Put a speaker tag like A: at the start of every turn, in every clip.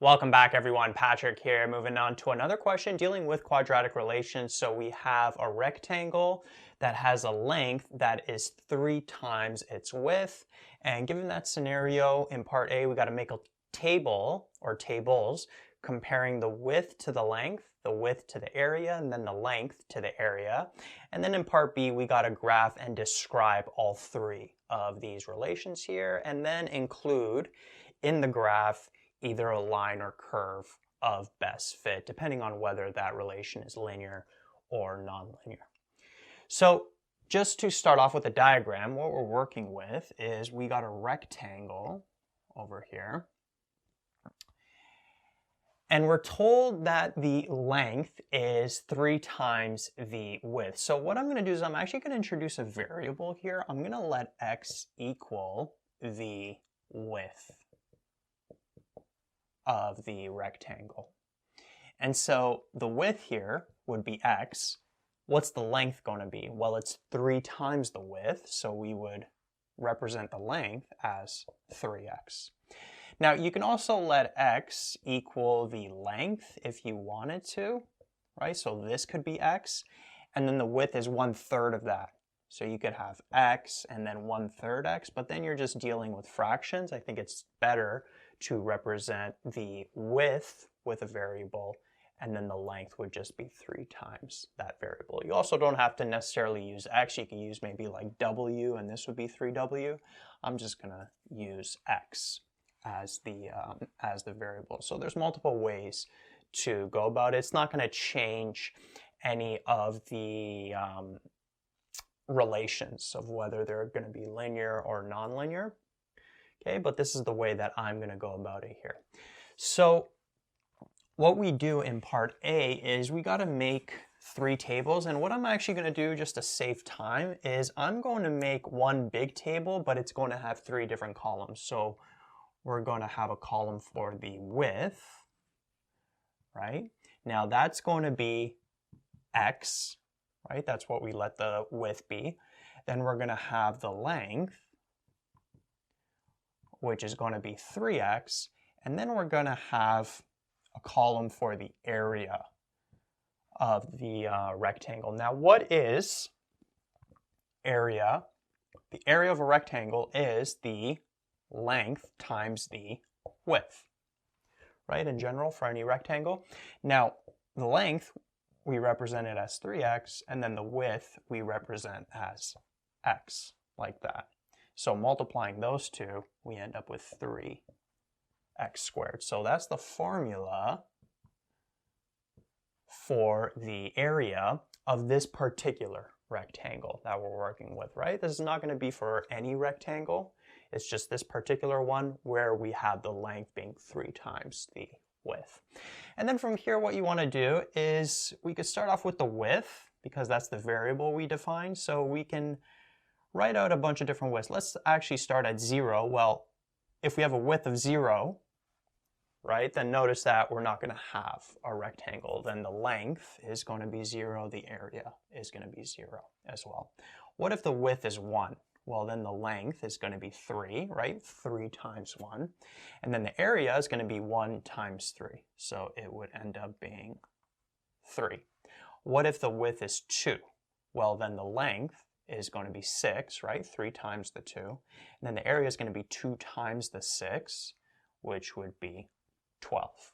A: Welcome back everyone, Patrick here, moving on to another question dealing with quadratic relations. So we have a rectangle that has a length that is 3 times its width. And given that scenario in part A, we got to make a table or tables comparing the width to the width to the area, and then the length to the area. And then in part B, we got to graph and describe all 3 of these relations here, and then include in the graph either a line or curve of best fit, depending on whether that relation is linear or nonlinear. So just to start off with a diagram, what we're working with is we got a rectangle over here. And we're told that the length is 3 times the width. So what I'm going to do is I'm actually going to introduce a variable here. I'm going to let x equal the width of the rectangle. And so the width here would be x. What's the length going to be? Well, it's 3 times the width, so we would represent the length as 3x. Now you can also let x equal the length if you wanted to, right? So this could be x, and then the width is 1/3 of that. So you could have x and then 1/3 x, but then you're just dealing with fractions. I think it's better to represent the width with a variable, and then the length would just be 3 times that variable. You also don't have to necessarily use x. You can use maybe like w, and this would be 3w. I'm just going to use x as the variable. So there's multiple ways to go about it. It's not going to change any of the relations of whether they're going to be linear or nonlinear. Okay, but this is the way that I'm going to go about it here. So what we do in part A is we got to make 3 tables, and what I'm actually going to do just to save time is I'm going to make one big table, but it's going to have 3 different columns. So we're going to have a column for the width, right? Now that's going to be x, right? That's what we let the width be. Then we're going to have the length, which is going to be 3x, and then we're going to have a column for the area of the rectangle. Now what is area? The area of a rectangle is the length times the width, right, in general for any rectangle. Now the length we represent it as 3x, and then the width we represent as x, like that. So multiplying those two, we end up with 3x squared. So that's the formula for the area of this particular rectangle that we're working with, right? This is not going to be for any rectangle. It's just this particular one where we have the length being 3 times the width. And then from here, what you want to do is we could start off with the width, because that's the variable we define. So we can write out a bunch of different widths. Let's actually start at 0. Well, if we have a width of 0, right, then notice that we're not going to have a rectangle. Then the length is going to be 0, the area is going to be 0 as well. What if the width is 1? Well, then the length is going to be 3, right? 3 times 1. And then the area is going to be 1 times 3. So it would end up being 3. What if the width is 2? Well, then the length is going to be 6, right? 3 times the 2. And then the area is going to be 2 times the 6, which would be 12.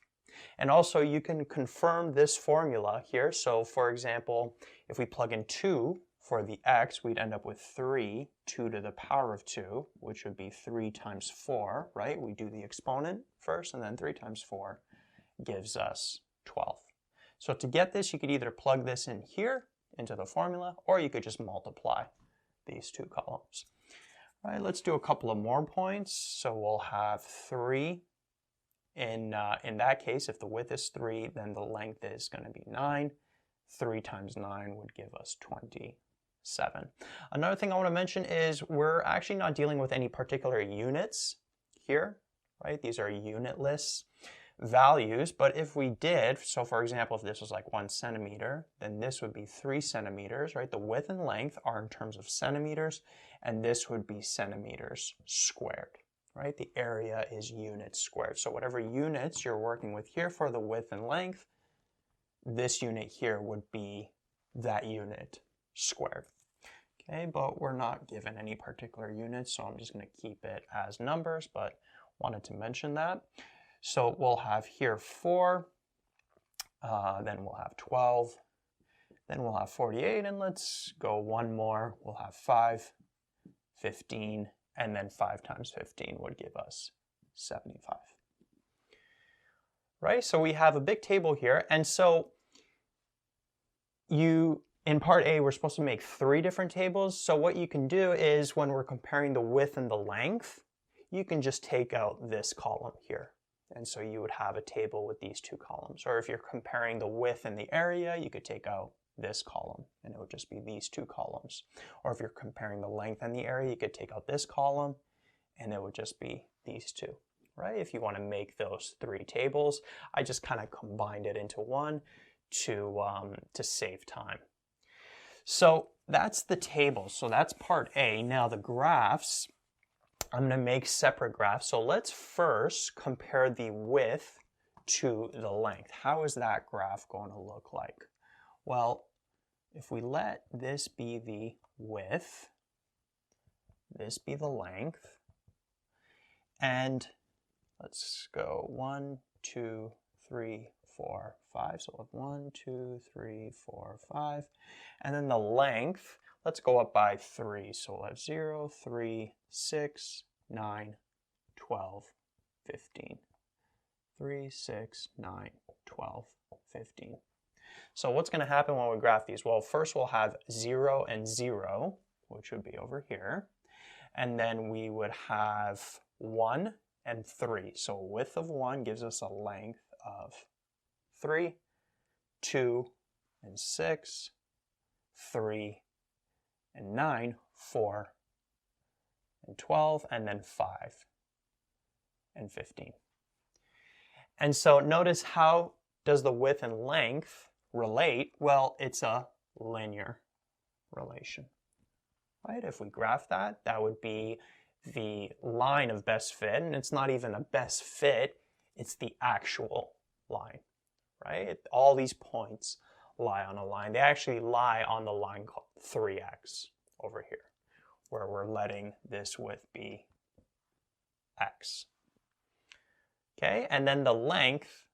A: And also you can confirm this formula here. So for example, if we plug in 2 for the x, we'd end up with 3, 2 to the power of 2, which would be 3 times 4, right? We do the exponent first, and then 3 times 4 gives us 12. So to get this, you could either plug this in here into the formula, or you could just multiply these 2 columns. All right, let's do a couple of more points. So we'll have 3. In that case, if the width is 3, then the length is going to be 9. 3 times 9 would give us 27. Another thing I want to mention is we're actually not dealing with any particular units here, right? These are unitless values, but if we did, so for example, if this was like 1 centimeter, then this would be 3 centimeters, right? The width and length are in terms of centimeters, and this would be centimeters squared, right? The area is units squared. So whatever units you're working with here for the width and length, this unit here would be that unit squared. Okay, but we're not given any particular units, so I'm just going to keep it as numbers, but wanted to mention that. So we'll have here 4, then we'll have 12, then we'll have 48, and let's go one more. We'll have 5, 15, and then 5 times 15 would give us 75. Right, so we have a big table here, and so in part A, we're supposed to make 3 different tables. So what you can do is when we're comparing the width and the length, you can just take out this column here. And so you would have a table with these 2 columns. Or if you're comparing the width and the area, you could take out this column and it would just be these 2 columns. Or if you're comparing the length and the area, you could take out this column and it would just be these 2, right? If you want to make those 3 tables, I just kind of combined it into one to save time. So that's the table. So that's part A. Now the graphs, I'm going to make separate graphs. So let's first compare the width to the length. How is that graph going to look like? Well, if we let this be the width, this be the length, and let's go 1, 2, 3, 4, 5. So we'll have 1, 2, 3, 4, 5. And then the length, let's go up by 3. So we'll have 0, 3, 6, 9, 12, 15. 3, 6, 9, 12, 15. So what's going to happen when we graph these? Well, first we'll have 0 and 0, which would be over here. And then we would have 1 and 3. So a width of 1 gives us a length of 3, 2 and 6, 3 and 9, 4 and 12, and then 5 and 15. And so notice, how does the width and length relate? Well, it's a linear relation, right? If we graph that, that would be the line of best fit, and it's not even a best fit, it's the actual line, right? All these points lie on a line. They actually lie on the line called 3x over here, where we're letting this width be x. Okay, and then the length,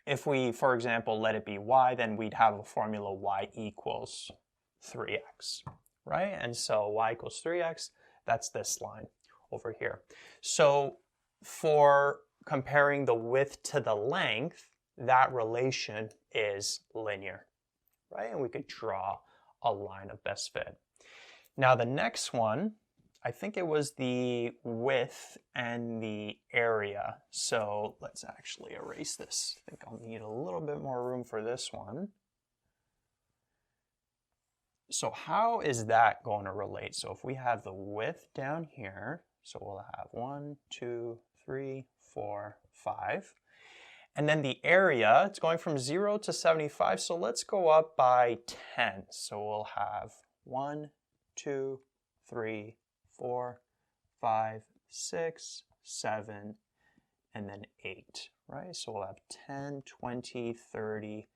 A: if we, for example, let it be y, then we'd have a formula y equals 3x, right? And so y equals 3x, that's this line over here. So for comparing the width to the length, that relation is linear, right? And we could draw a line of best fit. Now the next one, I think it was the width and the area. So let's actually erase this. I think I'll need a little bit more room for this one. So how is that going to relate? So if we have the width down here, so we'll have 1, 2, 3, 4, 5. And then the area, it's going from 0 to 75, so let's go up by 10. So we'll have 1, 2, 3, 4, 5, 6, 7, and then 8, right? So we'll have 10, 20, 30,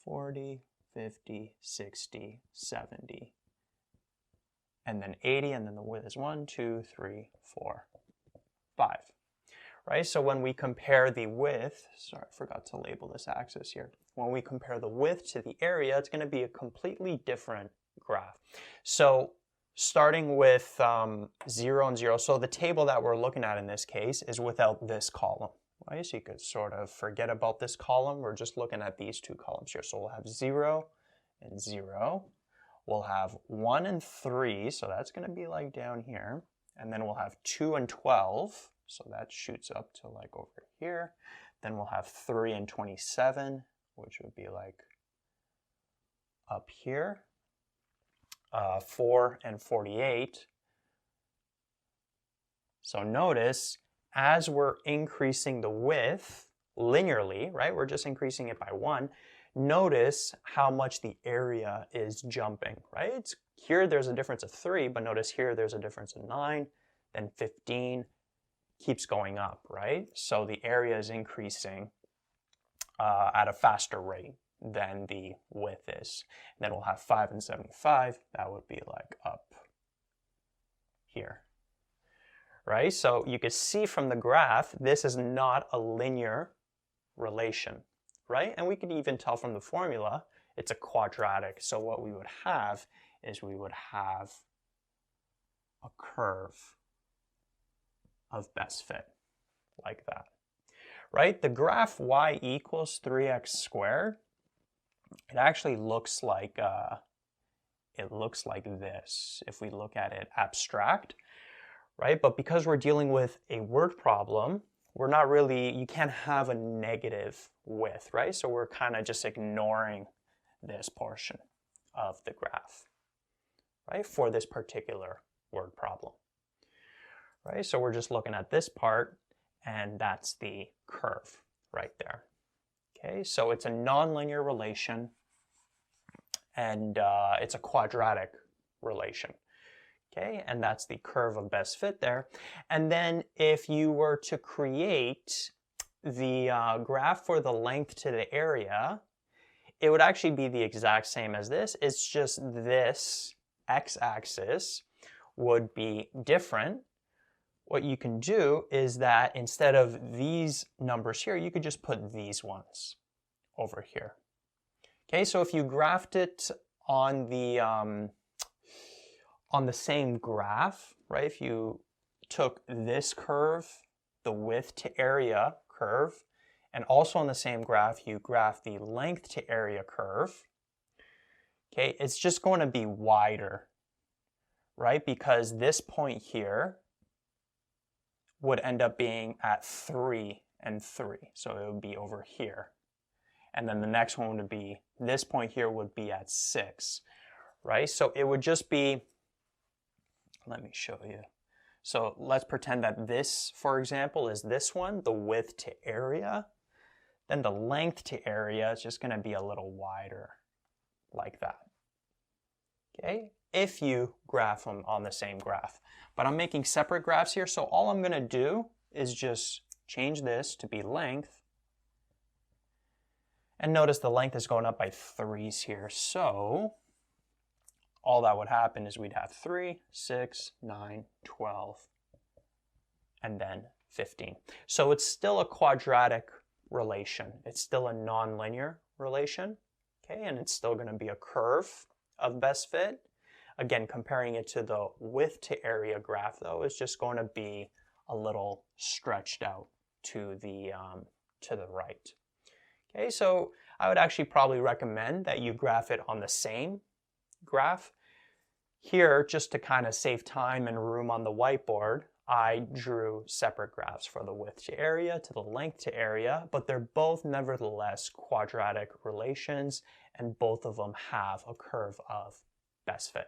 A: 40, 50, 60, 70, and then 80, and then the width is 1, 2, 3, 4, 5. Right, so when we compare the width, sorry, I forgot to label this axis here. When we compare the width to the area, it's going to be a completely different graph. So starting with 0 and 0, so the table that we're looking at in this case is without this column. Right, so you could sort of forget about this column. We're just looking at these 2 columns here. So we'll have 0 and 0. We'll have 1 and 3, so that's going to be like down here. And then we'll have 2 and 12. So that shoots up to like over here. Then we'll have 3 and 27, which would be like up here. 4 and 48. So notice, as we're increasing the width linearly, right? We're just increasing it by 1. Notice how much the area is jumping, right? Here there's a difference of 3, but notice here there's a difference of 9, then 15 keeps going up, right? So the area is increasing at a faster rate than the width is. And then we'll have 5 and 75. That would be like up here, right? So you can see from the graph, this is not a linear relation, right? And we could even tell from the formula, it's a quadratic. So what we would have is we would have a curve of best fit like that, right? The graph y equals 3x squared, it actually looks like this if we look at it abstract, right? But because we're dealing with a word problem, we're not really, you can't have a negative width, right? So we're kind of just ignoring this portion of the graph, right? For this particular word problem, right? So we're just looking at this part, and that's the curve right there. Okay, so it's a nonlinear relation, and it's a quadratic relation. Okay, and that's the curve of best fit there. And then if you were to create the graph for the length to the area, it would actually be the exact same as this. It's just this x-axis would be different. What you can do is that instead of these numbers here, you could just put these ones over here. Okay, so if you graphed it on the same graph, right? If you took this curve, the width to area curve, and also on the same graph, you graph the length to area curve, okay, it's just going to be wider, right? Because this point here would end up being at 3 and 3. So it would be over here. And then the next one would be, this point here would be at 6, right? So it would just be, let me show you. So let's pretend that this, for example, is this one, the width to area. Then the length to area is just going to be a little wider, like that. Okay, if you graph them on the same graph. But I'm making separate graphs here, so all I'm going to do is just change this to be length. And notice the length is going up by 3's here. So all that would happen is we'd have 3, 6, 9, 12, and then 15. So it's still a quadratic relation. It's still a nonlinear relation, okay? And it's still going to be a curve of best fit. Again, comparing it to the width to area graph, though, is just going to be a little stretched out to the right. Okay, so I would actually probably recommend that you graph it on the same graph. Here, just to kind of save time and room on the whiteboard, I drew separate graphs for the width to area to the length to area, but they're both nevertheless quadratic relations, and both of them have a curve of best fit.